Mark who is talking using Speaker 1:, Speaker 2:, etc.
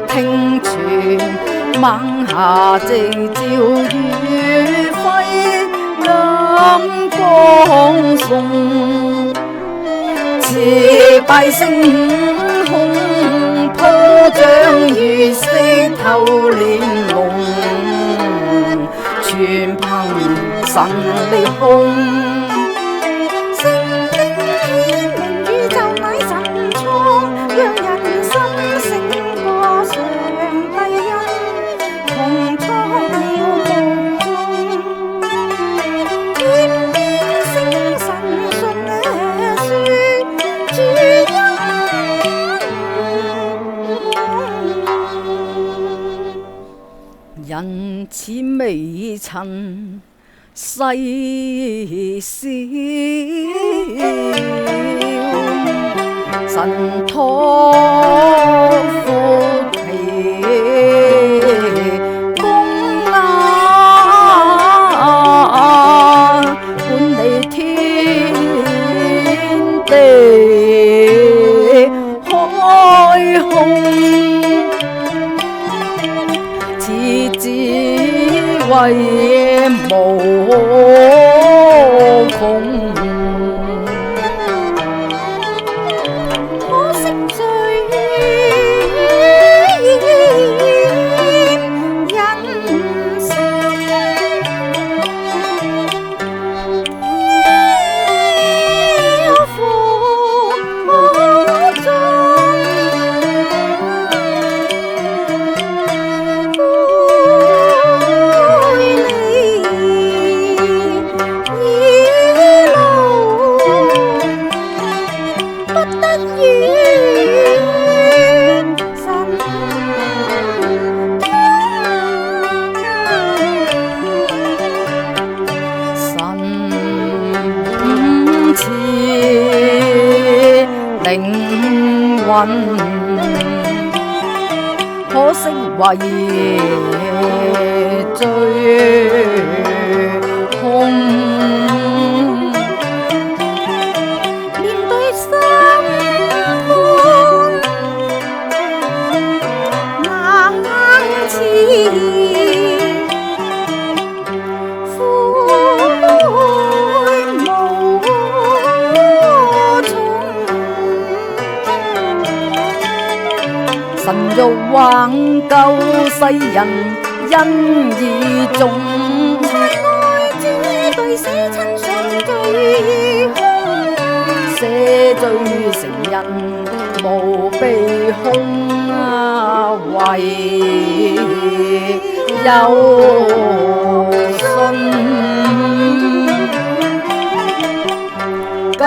Speaker 1: 聽泉，猛下夕照雨輝金光送，似拜星空鋪張月色透連夢，全憑神力控。人似微塵細笑，神托闊皮公管理天地開空。智慧無窮，可惜最人生靈魂，可惜為最空。面對心盼冷似神欲挽救世人恩義重，親愛子對死親上罪空，赦罪成人無被控，唯有信救